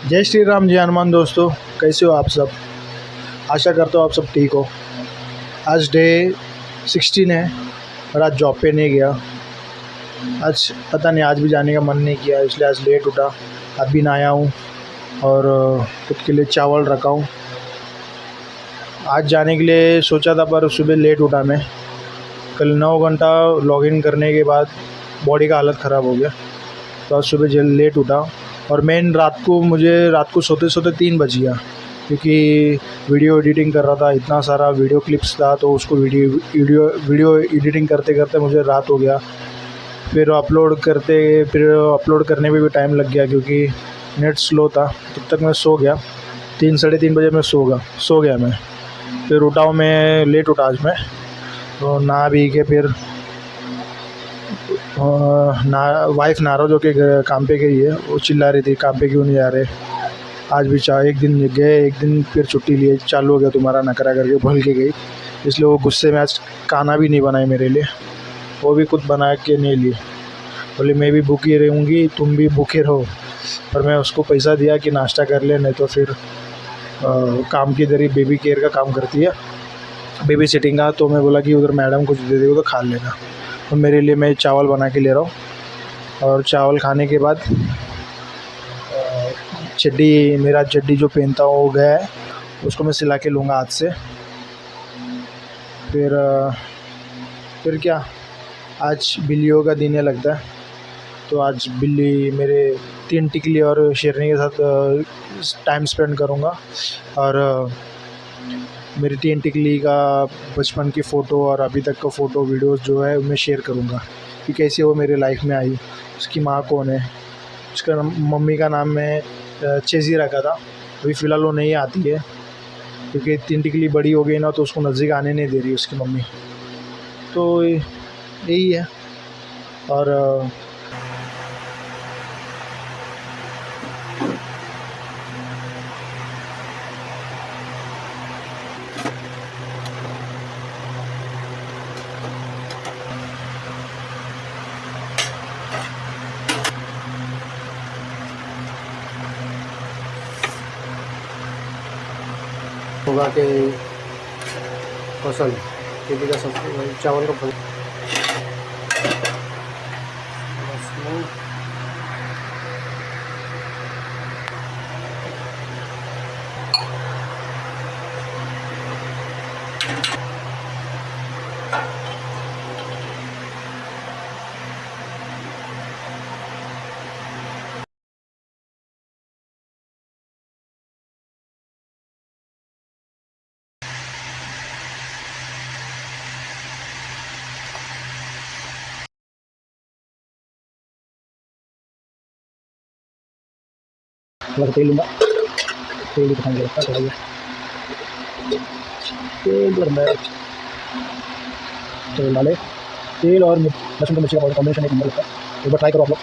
जय श्री राम, जय हनुमान। दोस्तों, कैसे हो आप सब? आशा करता हूँ आप सब ठीक हो। आज डे 16 है और आज जॉब पे नहीं गया। आज पता नहीं, आज भी जाने का मन नहीं किया, इसलिए आज लेट उठा। अभी नहाया हूँ और खुद के लिए चावल रखा हूँ। आज जाने के लिए सोचा था पर सुबह लेट उठा मैं। कल 9 घंटा लॉगिन करने के बाद बॉडी का हालत ख़राब हो गया, तो आज सुबह जल्द लेट उठा। और मुझे रात को सोते सोते 3 बज गया, क्योंकि वीडियो एडिटिंग कर रहा था। इतना सारा वीडियो क्लिप्स था, तो उसको वीडियो एडिटिंग करते करते मुझे रात हो गया। फिर अपलोड करने में भी टाइम लग गया, क्योंकि नेट स्लो था। तब तक मैं सो गया। 3 साढ़े 3 बजे मैं सो गया मैं। फिर उठा हूँ, मैं लेट उठा आज मैं। तो नहा भी के फिर ना वाइफ नाराज़ होके काम पे गई है। वो चिल्ला रही थी, काम पे क्यों नहीं जा रहे। आज भी एक दिन गए, एक दिन फिर छुट्टी लिए, चालू हो गया तुम्हारा नखरा करके बोल के गई। इसलिए वो गुस्से में आज खाना भी नहीं बनाई मेरे लिए। वो भी खुद बना के नहीं ली। बोले मैं भी भूखी रहूँगी, तुम भी भूखे रहो। पर मैं उसको पैसा दिया कि नाश्ता कर ले, नहीं तो फिर काम की इधर ही बेबी केयर का काम करती है, बेबी सिटिंग का। तो मैं बोला कि उधर मैडम कुछ दे देगी तो खा लेना। तो मेरे लिए मैं चावल बना के ले रहा हूँ। और चावल खाने के बाद मेरा चड्डी जो पहनता हूँ वो गया है, उसको मैं सिला के लूँगा हाथ से। फिर क्या, आज बिल्लियों का दिन है लगता है। तो आज बिल्ली मेरे 3 टिकली और शेरनी के साथ टाइम स्पेंड करूँगा। और मेरी 3 टिकली का बचपन की फ़ोटो और अभी तक का फ़ोटो वीडियोस जो है मैं शेयर करूँगा कि कैसे वो मेरे लाइफ में आई, उसकी माँ कौन है। उसका मम्मी का नाम मैं चेज़ी रखा था। अभी फ़िलहाल वो नहीं आती है, क्योंकि 3 टिकली बड़ी हो गई ना, तो उसको नज़दीक आने नहीं दे रही उसकी मम्मी। तो यही है। और होगा कि फसल, खेती का सब चावल का फसल। थोड़ा तेल लूँगा, तेल ही दिखाएंगे लगता है। तेल और मैं तेल डाले, तेल और लहसुन का मिर्ची का पाउडर कॉम्बिनेशन एक नंबर लगता है। एक बार ट्राई करो आप लोग।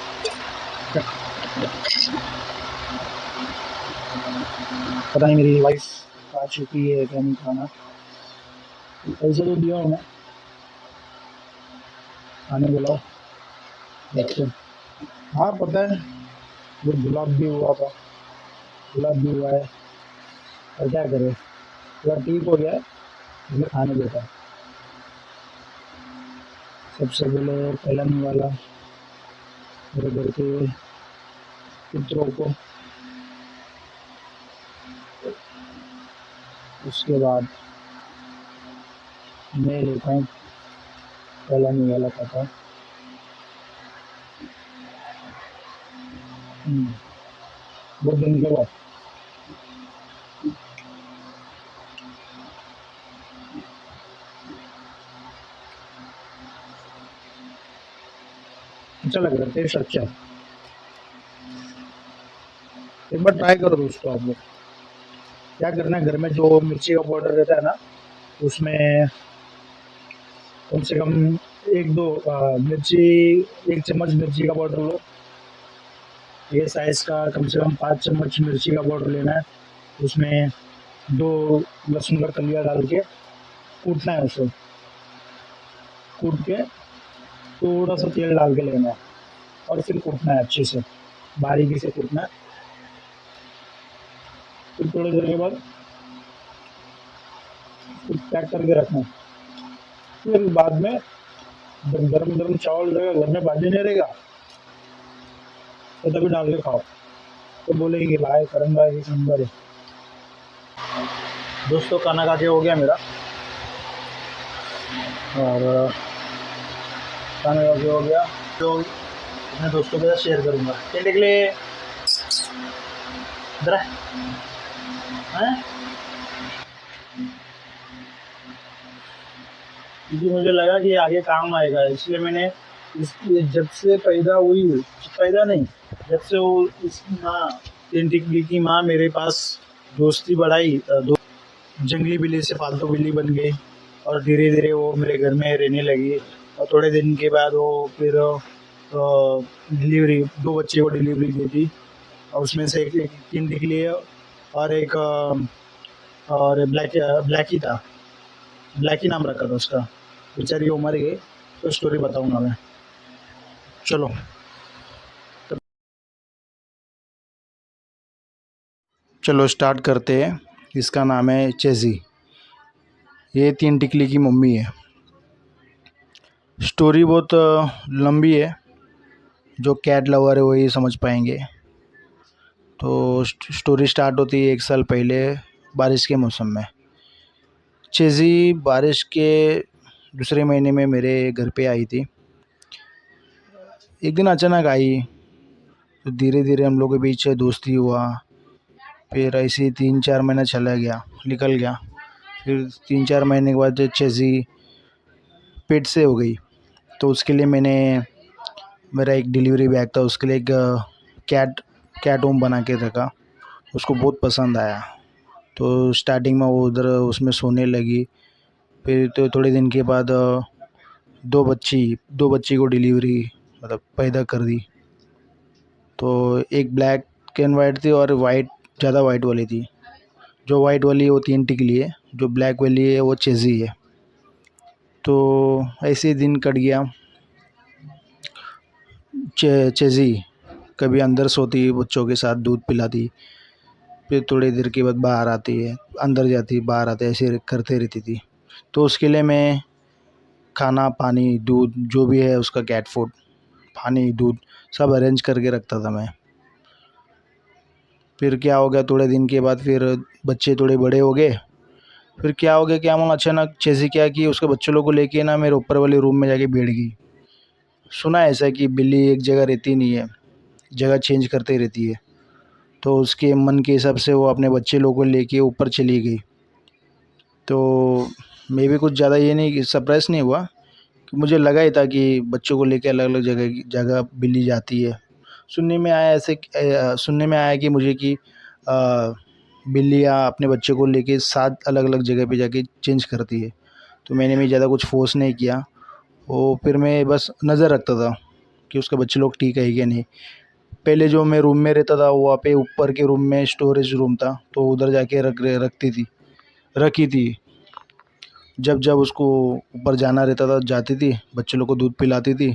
पता नहीं मेरी वाइफ आ चुकी है क्या नहीं खाना, पैसे तो दिया उन्हें, खाने बुलाओ। देखते हैं। हाँ पता है, वो गुलाब भी हुआ था, गुलाब भी हुआ है। और क्या करें, थोड़ा ठीक हो गया है, इसलिए खाने देता है। सबसे पहले फैलाने वाला मेरे घर के पितरों को, उसके बाद मैं लेता हूँ फैलाने वाला खाता। बहुत दिन के बाद अच्छा लग रहा है, टेस्ट अच्छा है। एक बार ट्राई करो दोस्तों आप लोग। क्या करना है, घर में जो मिर्ची का पाउडर रहता है ना, उसमें कम से कम 1-2 मिर्ची, 1 चम्मच मिर्ची का पाउडर लो। ये साइज़ का कम से कम 5 चम्मच मिर्ची का पाउडर लेना है। उसमें 2 लहसुन का कलिया डाल के कूटना है उसे। कूट के थोड़ा सा तेल डाल के लेना है और फिर कूटना है अच्छे से, बारीकी से कूटना है। फिर थोड़ी देर के बाद पैक करके रखना। फिर बाद में जब गरम गरम चावल रहेगा, घर में भाजी नहीं रहेगा, तो तभी डाल के खाओ, तो बोलेंगे भाई करण भाई एक नंबर है। दोस्तों खाना खा के हो गया मेरा, और खाना खा के हो गया तो अपने दोस्तों के साथ शेयर करूँगा। कहने के लिए इधर है, क्योंकि मुझे लगा कि आगे काम आएगा, इसलिए मैंने जब से पैदा हुई, पैदा नहीं, जब से वो इसकी माँ, तीन टिकली की माँ मेरे पास दोस्ती बढ़ाई, जंगली बिल्ली से पालतू बिल्ली बन गई, और धीरे धीरे वो मेरे घर में रहने लगी। और थोड़े दिन के बाद वो फिर डिलीवरी, 2 बच्चे को डिलीवरी दी थी, और उसमें से एक तीन टिकली है, और एक और ब्लैकी था, ब्लैकी नाम रखा था उसका। बेचारी वो मर गई, तो स्टोरी बताऊंगा मैं। चलो चलो स्टार्ट करते हैं। इसका नाम है चेज़ी, ये तीन टिकली की मम्मी है। स्टोरी बहुत लंबी है, जो कैट लवर है वही समझ पाएंगे। तो स्टोरी स्टार्ट होती है 1 साल पहले, बारिश के मौसम में। चेज़ी बारिश के दूसरे महीने में मेरे घर पे आई थी। एक दिन अचानक आई, तो धीरे धीरे हम लोग के बीच दोस्ती हुआ। फिर ऐसे ही 3-4 महीना चला गया, निकल गया। फिर 3-4 महीने के बाद चेज़ी पेट से हो गई, तो उसके लिए मैंने, मेरा एक डिलीवरी बैग था, उसके लिए एक कैट होम बना के रखा। उसको बहुत पसंद आया, तो स्टार्टिंग में वो उधर उसमें सोने लगी। फिर तो थोड़े दिन के बाद दो बच्ची को डिलीवरी, मतलब पैदा कर दी। तो एक ब्लैक एंड वाइट थी, और वाइट, ज़्यादा वाइट वाली थी। जो वाइट वाली है वो तीन टिकली है, जो ब्लैक वाली है वो चेज़ी है। तो ऐसे ही दिन कट गया। चेज़ी कभी अंदर सोती, बच्चों के साथ दूध पिलाती, फिर थोड़ी देर के बाद बाहर आती है, अंदर जाती, बाहर आती, ऐसे करते रहती थी। तो उसके लिए मैं खाना, पानी, दूध, जो भी है उसका कैट फूड, पानी, दूध सब अरेंज करके रखता था मैं। फिर क्या हो गया, थोड़े दिन के बाद फिर बच्चे थोड़े बड़े हो गए। फिर क्या हो गया, क्या मालूम, अचानक चेज़ी क्या कि उसके बच्चों लोग को लेके ना मेरे ऊपर वाले रूम में जाके बैठ गई। सुना है ऐसा कि बिल्ली एक जगह रहती नहीं है, जगह चेंज करते रहती है। तो उसके मन के हिसाब से वो अपने बच्चे लोगों को लेके ऊपर चली गई। तो मैं भी कुछ ज़्यादा ये नहीं, सरप्राइज़ नहीं हुआ, कि मुझे लगा ही था कि बच्चों को लेके अलग अलग जगह बिल्ली जाती है। सुनने में आया कि मुझे कि बिल्लियाँ अपने बच्चे को लेके 7 अलग अलग जगह पे जाके चेंज करती है। तो मैंने भी ज़्यादा कुछ फोर्स नहीं किया, वो फिर मैं बस नज़र रखता था कि उसके बच्चे लोग ठीक है कि नहीं। पहले जो मैं रूम में रहता था, वहाँ पे ऊपर के रूम में स्टोरेज रूम था, तो उधर जाके रखी थी। जब जब उसको ऊपर जाना रहता था, जाती थी, बच्चे लोग को दूध पिलाती थी,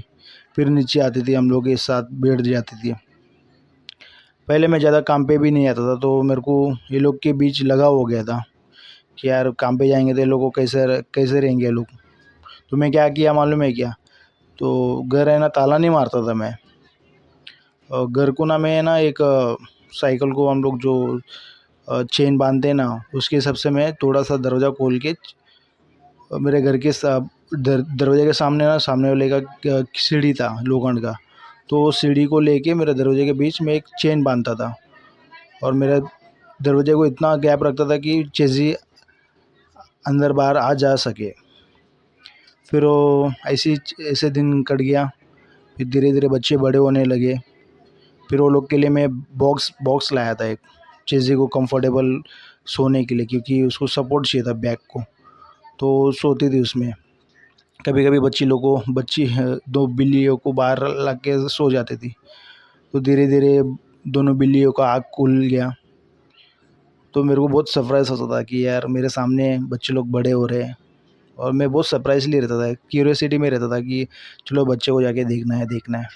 फिर नीचे आती थी, हम लोग के साथ बैठ जाती थी। पहले मैं ज़्यादा काम पे भी नहीं आता था, तो मेरे को ये लोग के बीच लगाव हो गया था कि यार काम पे जाएंगे तो ये लोग को कैसे रहेंगे ये लोग। तो मैं क्या किया मालूम है क्या, तो घर है ना, ताला नहीं मारता था मैं। और घर को ना मैं ना एक साइकिल को हम लोग जो चेन बांधते हैं ना, उसके हिसाब से मैं थोड़ा सा दरवाज़ा खोल के, मेरे घर के दरवाजे के सामने ना, सामने वाले का सीढ़ी था लोखंड का, तो वो सीढ़ी को लेके मेरे दरवाजे के बीच में एक चेन बांधता था, और मेरे दरवाजे को इतना गैप रखता था कि चेज़ी अंदर बाहर आ जा सके। फिर वो ऐसे दिन कट गया। फिर धीरे धीरे बच्चे बड़े होने लगे। फिर वो लोग के लिए मैं बॉक्स लाया था एक, चेज़ी को कंफर्टेबल सोने के लिए, क्योंकि उसको सपोर्ट चाहिए था बैक को, तो सोती थी उसमें। कभी कभी बच्ची 2 बिल्लियों को बाहर ला के सो जाती थी। तो धीरे धीरे दोनों बिल्लियों का आँख खुल गया। तो मेरे को बहुत सरप्राइज़ होता था कि यार मेरे सामने बच्चे लोग बड़े हो रहे हैं, और मैं बहुत सरप्राइज़ली रहता था, क्यूरियोसिटी में रहता था कि चलो बच्चे को जाके देखना है।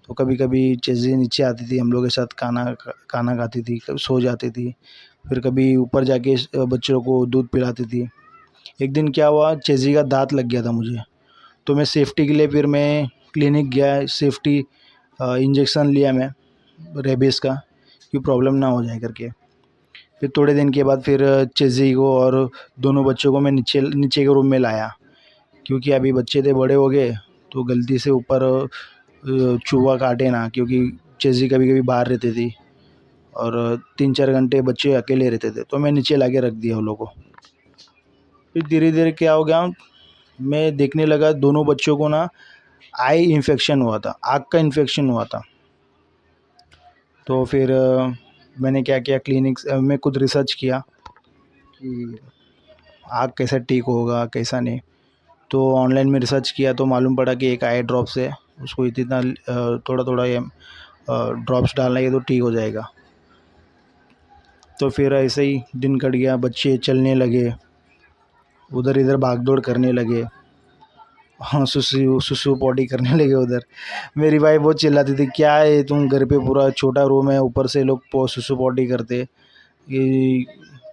तो कभी कभी चेज़ी नीचे आती थी, हम लोग के साथ खाना खाती थी, कभी सो जाती थी। फिर कभी ऊपर जाके बच्चों को दूध पिलाती थी। एक दिन क्या हुआ, चेज़ी का दाँत लग गया था मुझे, तो मैं सेफ्टी के लिए फिर मैं क्लिनिक गया, सेफ्टी इंजेक्शन लिया मैं रेबीज़ का, कि प्रॉब्लम ना हो जाए करके। फिर थोड़े दिन के बाद फिर चेज़ी को और दोनों बच्चों को मैं नीचे नीचे के रूम में लाया, क्योंकि अभी बच्चे थे बड़े हो गए, तो गलती से ऊपर चूहा काटे ना, क्योंकि चेज़ी कभी कभी बाहर रहती थी और 3-4 घंटे बच्चे अकेले रहते थे, तो मैं नीचे ला के रख दिया उन लोगों को। फिर धीरे धीरे क्या हो गया, मैं देखने लगा दोनों बच्चों को ना आई इन्फेक्शन हुआ था, आँख का इन्फेक्शन हुआ था। तो फिर मैंने क्या किया, क्लिनिक में खुद रिसर्च किया कि आँख कैसा ठीक होगा कैसा नहीं। तो ऑनलाइन में रिसर्च किया तो मालूम पड़ा कि एक आई ड्रॉप्स है, उसको इतना थोड़ा थोड़ा ये ड्रॉप्स डालना है तो ठीक हो जाएगा। तो फिर ऐसे ही दिन कट गया, बच्चे चलने लगे, उधर इधर भाग दौड़ करने लगे, हाँ सुसु सुसु पॉटी करने लगे उधर। मेरी वाइफ बहुत चिल्लाती थी, क्या है तुम घर पे, पूरा छोटा रूम है, ऊपर से लोग सुसु पॉटी करते ये।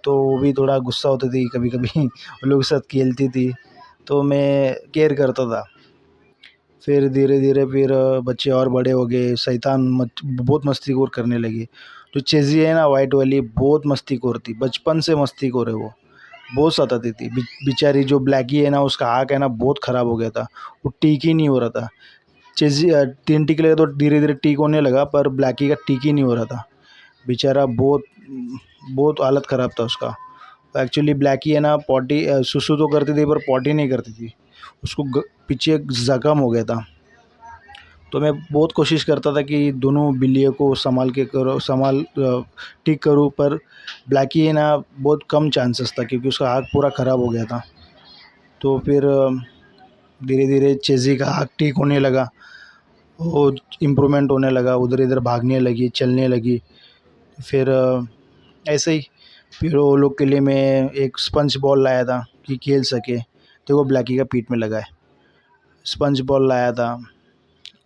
तो वो भी थोड़ा गुस्सा होती थी कभी कभी उन लोगों के साथ खेलती थी, तो मैं केयर करता था। फिर धीरे धीरे फिर बच्चे और बड़े हो गए, शैतान बहुत मस्तीखोर करने लगे। जो चेज़ी है ना वाइट वाली, बहुत मस्तीखोर थी, बचपन से मस्तीखोर है वो, बहुत सताती थी। बेचारी जो ब्लैकी है ना, उसका आँख है ना बहुत ख़राब हो गया था, वो ठीक ही नहीं हो रहा था। चेज़ी 3 टीके लगे तो धीरे धीरे ठीक होने लगा, पर ब्लैकी का ठीक ही नहीं हो रहा था। बेचारा बहुत बहुत हालत ख़राब था उसका। एक्चुअली ब्लैकी है ना पॉटी सुसु तो करती थी पर पॉटी नहीं करती थी, उसको पीछे ज़ख्म हो गया था। तो मैं बहुत कोशिश करता था कि दोनों बिल्लियों को ठीक करूँ, पर ब्लैकी है ना बहुत कम चांसेस था, क्योंकि उसका आँख पूरा ख़राब हो गया था। तो फिर धीरे धीरे चेज़ी का आँख ठीक होने लगा, वो इम्प्रूवमेंट होने लगा, उधर इधर भागने लगी, चलने लगी। फिर ऐसे ही फिर वो लोग के लिए मैं एक स्पंज बॉल लाया था कि खेल सके, तो वो ब्लैकी का पीठ में लगा है। स्पंज बॉल लाया था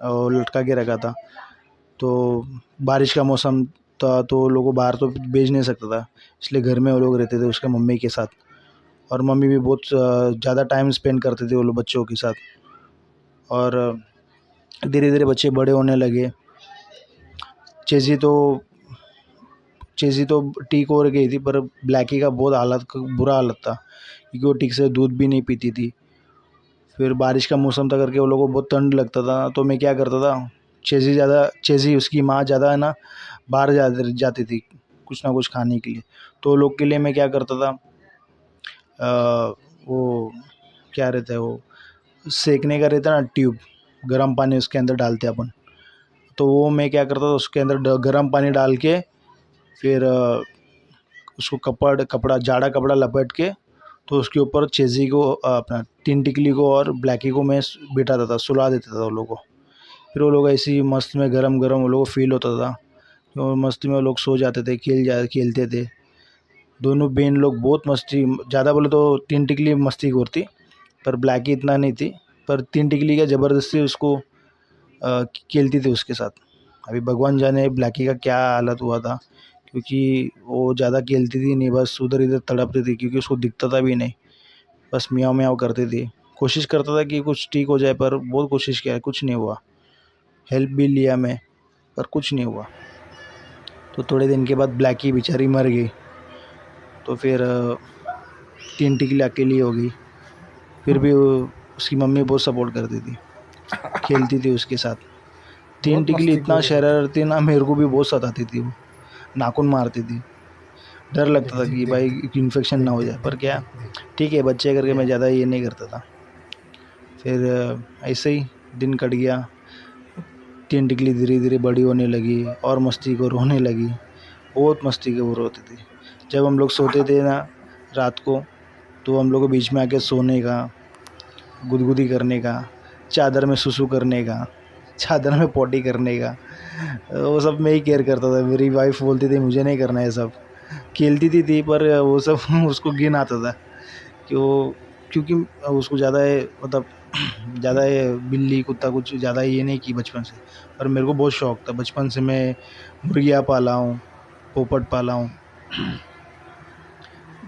और लटका के रखा था। तो बारिश का मौसम था, तो वो लोगों को बाहर तो भेज नहीं सकता था, इसलिए घर में वो लोग रहते थे उसके मम्मी के साथ। और मम्मी भी बहुत ज़्यादा टाइम स्पेंड करते थे वो लोग बच्चों के साथ। और धीरे धीरे बच्चे बड़े होने लगे। चेज़ी तो चेज़ी तो ठीक हो गई थी, पर ब्लैकी का बहुत बुरा हालत था, क्योंकि वो ठीक से दूध भी नहीं पीती थी। फिर बारिश का मौसम था करके वो लोगों को बहुत ठंड लगता था, तो मैं क्या करता था, चेज़ी उसकी माँ ज़्यादा है ना बाहर जाती थी कुछ ना कुछ खाने के लिए। तो लोग के लिए मैं क्या करता था, वो क्या रहता है, वो सेकने का रहता है ना ट्यूब, गर्म पानी उसके अंदर डालते अपन। तो वो मैं क्या करता था, उसके अंदर गर्म पानी डाल के फिर उसको कपड़ा जाड़ा कपड़ा लपेट के, तो उसके ऊपर चेज़ी को अपना 3 टिकली को और ब्लैकी को मैं बिठाता था, सुला देता था वो लोगों को। फिर वो लोग ऐसे ही मस्त में गरम गरम वो लोगों को फील होता था, तो मस्ती में वो लोग सो जाते थे, खेलते थे। दोनों बहन लोग बहुत मस्ती, ज़्यादा बोले तो 3 टिकली मस्ती करती, पर ब्लैकी इतना नहीं थी। पर 3 टिकली का ज़बरदस्ती उसको खेलती थी उसके साथ। अभी भगवान जाने ब्लैकी का क्या हालत हुआ था, क्योंकि वो ज़्यादा खेलती थी नहीं, बस उधर इधर तड़पती थी, क्योंकि उसको दिखता था भी नहीं, बस म्याऊं म्याऊं करती थी। कोशिश करता था कि कुछ ठीक हो जाए, पर बहुत कोशिश किया, कुछ नहीं हुआ। हेल्प भी लिया मैं, पर कुछ नहीं हुआ। तो थोड़े दिन के बाद ब्लैकी बेचारी मर गई। तो फिर 3 टिकली अकेली हो गई। फिर भी उसकी मम्मी बहुत सपोर्ट करती थी, खेलती थी उसके साथ। 3 बहुत टिकली मस्ती इतना खोर है वो तो। शरारती ना, मेरे को भी बहुत सताती थी वो, नाखून मारती थी। डर देख लगता था देख कि देख भाई देख इन्फेक्शन ना देख हो देख जाए, पर देख क्या, देख देख ठीक है बच्चे करके मैं क्या। ज़्यादा ये नहीं करता था। फिर ऐसे ही दिन कट गया। 3 टिकली धीरे धीरे बड़ी होने लगी और मस्ती को रोने लगी, बहुत मस्ती के वो रोती थी। जब हम लोग सोते थे ना रात को, तो हम लोग को बीच में आके सोने का, गुदगुदी करने का, चादर में सुसु करने का, चादर में पॉटी करने का, वो सब मैं ही केयर करता था। मेरी वाइफ बोलती थी मुझे नहीं करना है सब, खेलती थी पर वो सब उसको घिन आता था कि वो, क्योंकि उसको ज़्यादा मतलब ज़्यादा बिल्ली कुत्ता कुछ ज़्यादा ये नहीं की बचपन से। पर मेरे को बहुत शौक था, बचपन से मैं मुर्गियाँ पाला हूँ, पोपट पाला हूँ।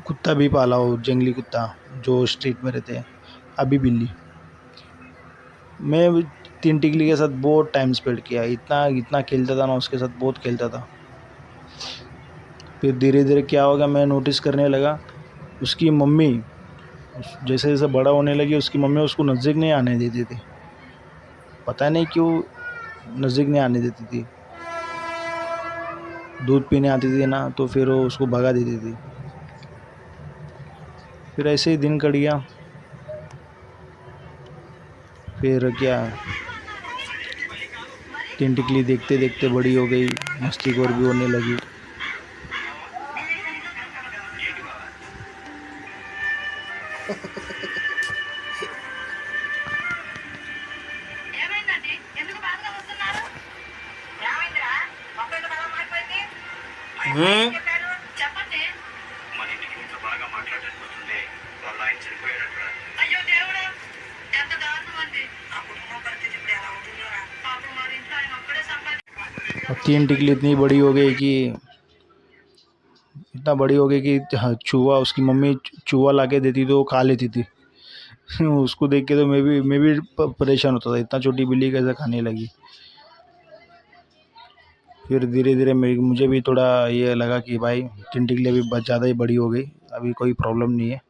कुत्ता भी पाला हो, जंगली कुत्ता जो स्ट्रीट में रहते हैं, अभी बिल्ली। मैं तीन टिकली के साथ बहुत टाइम स्पेंड किया, इतना इतना खेलता था ना उसके साथ, बहुत खेलता था। फिर धीरे धीरे क्या होगा, मैं नोटिस करने लगा उसकी मम्मी जैसे जैसे बड़ा होने लगी, उसकी मम्मी उसको नज़दीक नहीं आने देती थी। पता नहीं क्यों नज़दीक नहीं आने देती थी। दूध पीने आती थी ना, तो फिर वो उसको भगा देती थी। फिर ऐसे ही दिन कट गया। फिर क्या, तीन टिकली देखते देखते बड़ी हो गई, मस्तीखोर भी होने लगी। अब तीन टिकली इतना बड़ी हो गई कि हाँ, चूहा, उसकी मम्मी चूहा ला के देती तो वो खा लेती थी। उसको देख के तो मैं भी परेशान होता था, इतना छोटी बिल्ली कैसे खाने लगी। फिर धीरे धीरे मुझे भी थोड़ा ये लगा कि भाई तीन टिकली अभी बहुत ज़्यादा ही बड़ी हो गई, अभी कोई प्रॉब्लम नहीं है।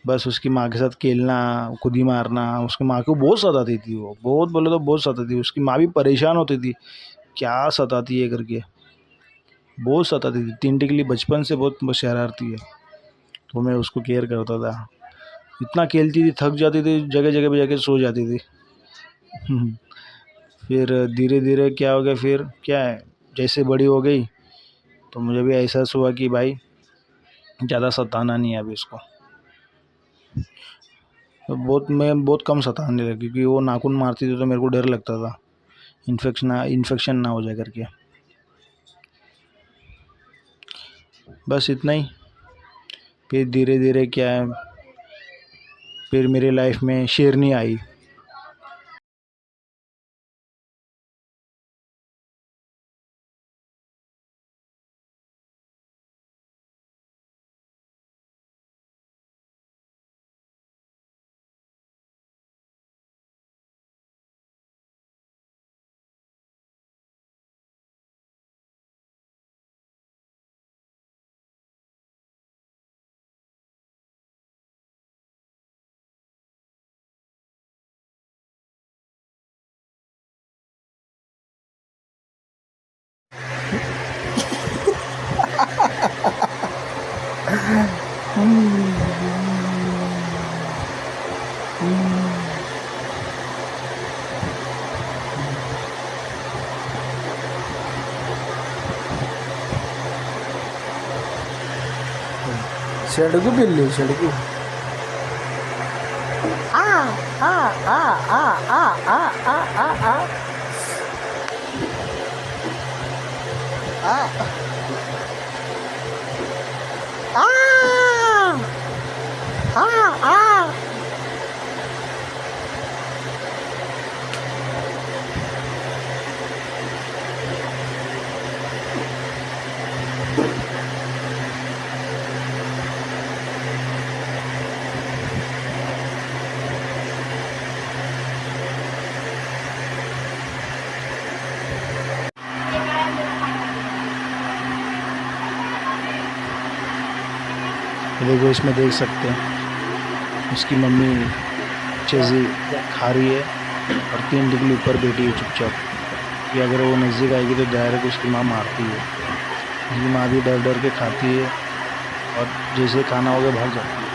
बस उसकी माँ के साथ खेलना, खुद ही मारना। उसकी माँ को बहुत सताती थी, वो बहुत बोले तो बहुत सताती थी। उसकी माँ भी परेशान होती थी, क्या सताती है करके, बहुत सताती थी। तीन टिकली बचपन से बहुत शरारती है, तो मैं उसको केयर करता था। इतना खेलती थी, थक जाती थी, जगह जगह पे जाके सो जाती थी। फिर धीरे धीरे क्या हो गया, फिर क्या है, जैसे बड़ी हो गई तो मुझे भी एहसास हुआ कि भाई ज़्यादा सताना नहीं है अभी उसको। तो मैं बहुत कम सताने लगी, क्योंकि वो नाखून मारती थी तो मेरे को डर लगता था इन्फेक्शन ना हो जाए करके। बस इतना ही। फिर धीरे धीरे क्या है, फिर मेरी लाइफ में शेरनी आई। చెడుగు బిల్లి చెడుగు ఆ ఆ ఆ ఆ ఆ ఆ ఆ ఆ ఆ ఆ ఆ देखो, इसमें देख सकते हैं उसकी मम्मी चीज़ें खा रही है और तीन टिकली ऊपर बैठी है चुपचाप, कि अगर वो नज़दीक आएगी तो डायरेक्ट उसकी माँ मारती है। उसकी माँ भी डर डर के खाती है और जैसे खाना होगा भाग जाती है।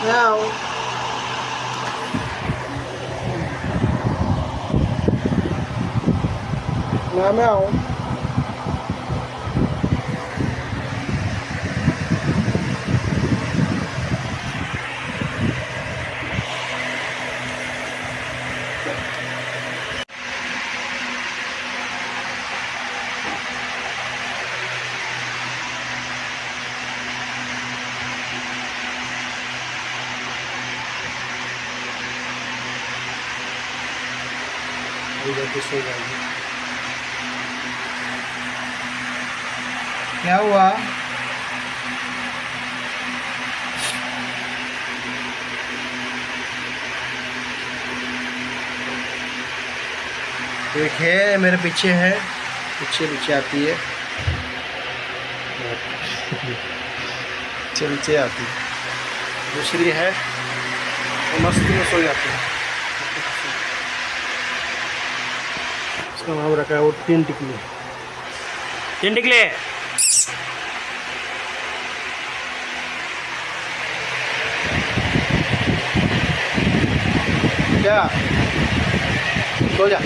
Meow. Meow meow. सो जाएगी। क्या हुआ? देखिए मेरे पीछे है, पीछे पीछे आती है, पीछे आती है। दूसरी है वो मस्ती में सो जाती है। इसका नाम रखा है वो तीन टिकली। तीन टिकले क्या? सो जा।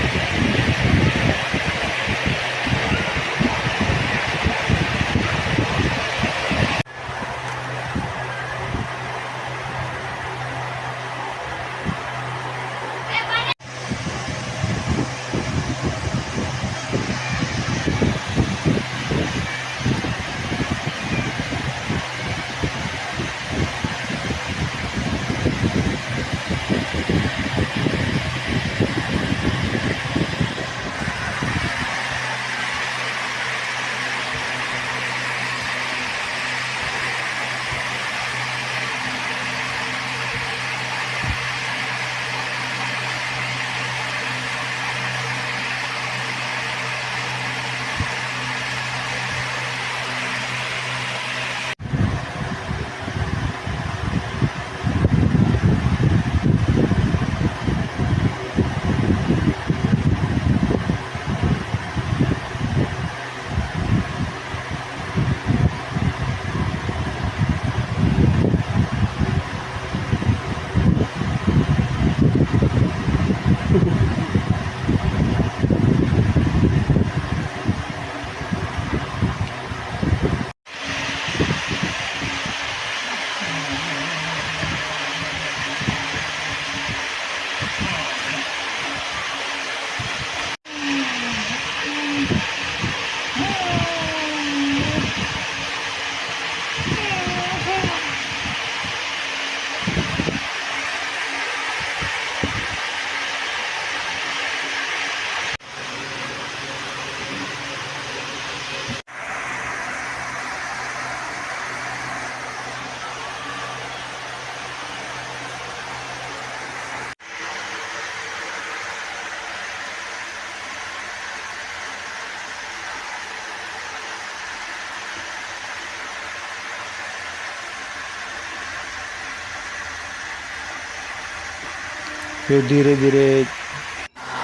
फिर धीरे धीरे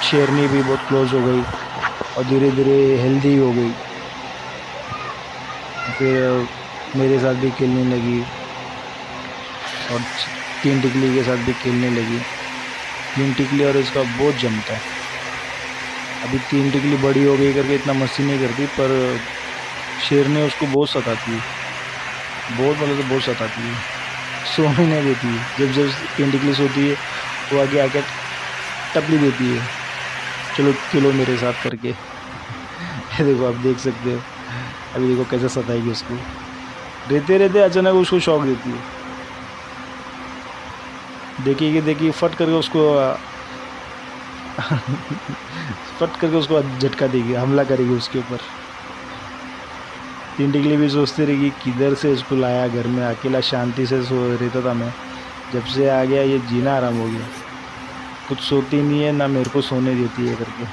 शेरनी भी बहुत क्लोज हो गई और धीरे धीरे हेल्दी हो गई। फिर मेरे साथ भी खेलने लगी और तीन टिकली के साथ भी खेलने लगी। तीन टिकली और इसका बहुत जमता है। अभी तीन टिकली बड़ी हो गई करके इतना मस्ती नहीं करती, पर शेरनी उसको बहुत सताती है, बहुत मतलब तो बहुत सताती है, सोने नहीं देती है। जब जब तीन टिकली सोती है वो आगे आके टपली देती है, चलो खेलो मेरे साथ करके। ये देखो आप देख सकते हो, अभी देखो कैसे सताएगी उसको। रहते रहते अचानक उसको शौक देती है। देखिए फट करके उसको फट करके उसको झटका देगी, हमला करेगी उसके ऊपर। तीन टिकली भी सोचती रहेगी किधर से इसको लाया, घर में अकेला शांति से सो रहता था मैं, जब से आ गया ये जीना आराम हो गया, कुछ सोती नहीं है ना मेरे को सोने देती है करके।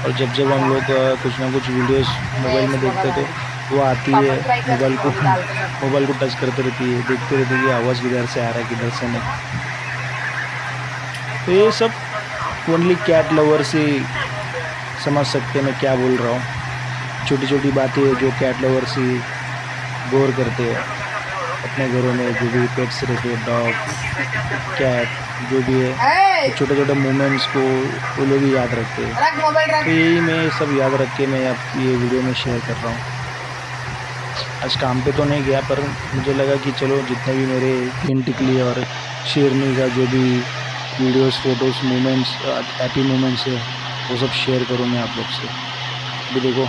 और जब जब हम लोग कुछ ना कुछ वीडियोस मोबाइल में देखते तो वो आती है, मोबाइल को टच करते रहती है, देखते रहती है कि आवाज़ किधर से आ रहा है किधर से नहीं। तो ये सब ओनली कैट लवर्स ही समझ सकते हैं मैं क्या बोल रहा हूँ। छोटी छोटी बातें जो कैट लवर्स ही गौर करते हैं अपने घरों में, जो भी पेट्स रहते हैं, डॉग कैट जो भी है, छोटे छोटे मोमेंट्स को वो लोग ही याद रखते हैं। तो यही मैं सब याद रख के मैं अब ये वीडियो में शेयर कर रहा हूँ। आज काम पे तो नहीं गया, पर मुझे लगा कि चलो जितने भी मेरे तीन टिकली और शेरनी का जो भी videos photos moments happy moments है वो सब शेयर करूँ मैं आप लोग से। अभी देखो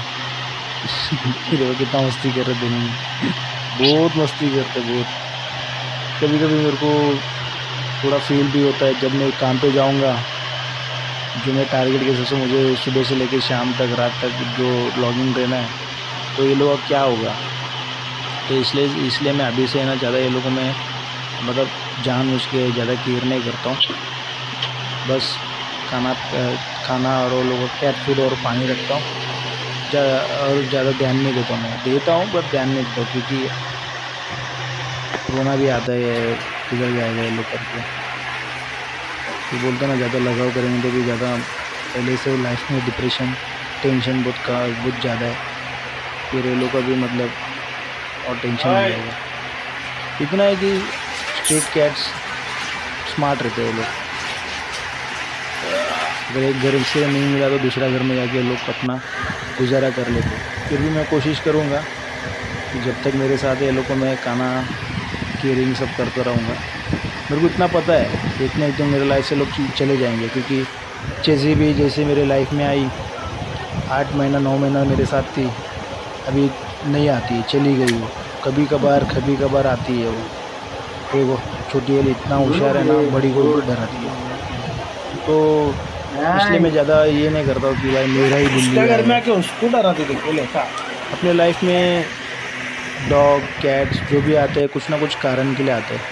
ये देखो कितना मस्ती कर रहे दिन में, बहुत मस्ती करते बहुत। कभी कभी मेरे को थोड़ा फील भी होता है जब मैं काम पे जाऊंगा, जो मैं टारगेट के हिसाब से मुझे सुबह से लेकर शाम तक रात तक जो लॉगिंग रहना है, तो ये लोग क्या होगा। तो इसलिए मैं अभी से ना ज़्यादा ये लोगों में मतलब जानबूझ के ज़्यादा केयर नहीं करता हूँ। बस खाना और वो लोगों कैट फूड और पानी रखता हूँ, और ज़्यादा ध्यान नहीं देता हूँ। मैं देता हूँ बट ध्यान नहीं देता हूँ, क्योंकि रोना भी आता है किधर जाएगा ये लोग करके। तो बोलते हैं ना ज़्यादा लगाव करेंगे तो भी ज़्यादा, पहले से लाइफ में डिप्रेशन टेंशन बहुत ज़्यादा है, फिर ये लोग का भी मतलब और टेंशन हो जाएगा। इतना है कि स्ट्रीट कैट्स स्मार्ट रहते हैं ये लोग, अगर एक घर से नहीं मिला तो दूसरा घर में जाके लोग अपना गुजारा कर लेते। फिर भी मैं कोशिश करूँगा कि जब तक मेरे साथ ये लोग को मैं खाना केयरिंग सब करता रहूँगा। मेरे को इतना पता है इतने एक दिन मेरे लाइफ से लोग चले जाएंगे, क्योंकि जैसे मेरे लाइफ में आई 8 महीना 9 महीना मेरे साथ थी, अभी नहीं आती है, चली गई वो। कभी कभार आती है वो। देखो छोटी वाली इतना होशियार है ना, बड़ी को डराती है। तो इसलिए मैं ज़्यादा ये नहीं करता हूँ कि भाई मेरा ही बिल्ली घर में है। आके उसको डराते थे बोले का। अपने लाइफ में डॉग कैट्स जो भी आते हैं कुछ ना कुछ कारण के लिए आते हैं।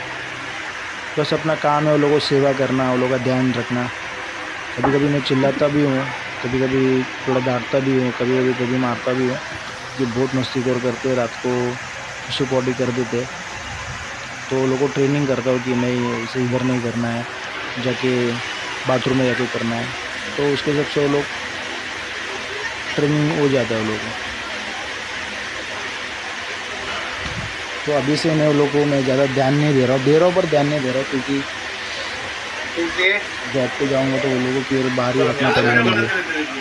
बस अपना काम है वो लोगों को सेवा करना, वो लोगों का ध्यान रखना। कभी कभी मैं चिल्लाता भी हूँ, कभी कभी थोड़ा डांटता भी हूँ, कभी मारता भी हूँ, कि बहुत मस्तीखोर करते रात को सुसु पॉटी कर देते। तो लोगों को ट्रेनिंग करता हूँ कि नहीं इसे इधर नहीं करना है, जाके बाथरूम में जाके करना है। तो उसके हिसाब से वो लोग ट्रेनिंग हो जाता है वो लोगों को। तो अभी से मैं वो लोगों को मैं ज़्यादा ध्यान नहीं दे रहा हूँ पर ध्यान नहीं दे रहा हूँ, क्योंकि जॉब पे जाऊँगा तो वो लोगों को फिर बाहर ही रखना पड़ेगा मुझे।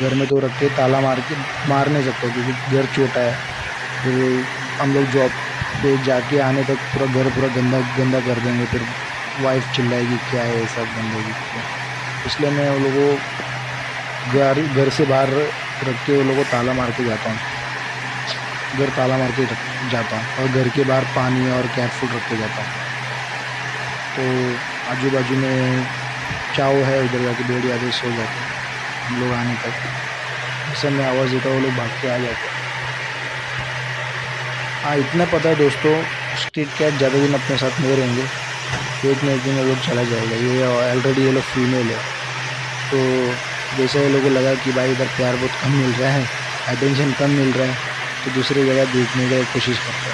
घर में तो रख के ताला मार नहीं सकता, क्योंकि घर छोटा है। फिर हम लोग जॉब पे जाके आने तक पूरा गंदा कर देंगे, फिर वाइफ चिल्लाएगी क्या है सब गंदगी। इसलिए मैं वो लोगों को घर से बाहर रख के वो लोगों को ताला मार के जाता हूँ, घर ताला मार के जाता हूँ, और घर के बाहर पानी और कैट फूड रख के जाता हूँ। तो आजू बाजू में चाव है, उधर जाके बैठ जाते, सो जाते हम लोग आने तक। सब में आवाज़ देता वो लोग भाग के आ जाते। हाँ इतना पता है दोस्तों, स्ट्रीट कैट ज़्यादा दिन अपने साथ नहीं रहेंगे, एक न एक दिन वो लोग चला जाएगा। ये ऑलरेडी ये लोग फीमेल है, तो जैसे ये लोगों को लगा कि भाई इधर प्यार बहुत कम मिल रहा है, अटेंशन कम मिल रहा है, तो दूसरी जगह देखने की कोशिश करता है।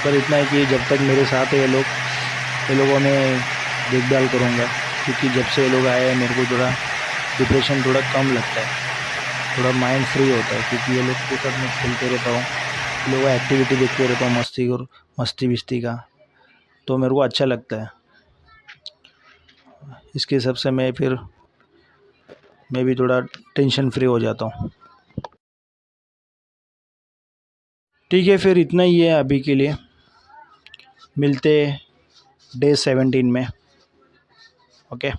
पर इतना है कि जब तक मेरे साथ है ये लोगों में देखभाल करूँगा, क्योंकि जब से ये लोग आए हैं मेरे को थोड़ा डिप्रेशन थोड़ा कम लगता है, थोड़ा माइंड फ्री होता है, क्योंकि ये लोग के साथ मैं खेलते रहता हूँ, लोगों का एक्टिविटी देखते रहता हूँ, मस्ती बिस्ती का, तो मेरे को अच्छा लगता है। इसके हिसाब से मैं भी थोड़ा टेंशन फ्री हो जाता हूँ। ठीक है, फिर इतना ही है अभी के लिए, मिलते डे 17 में। ओके।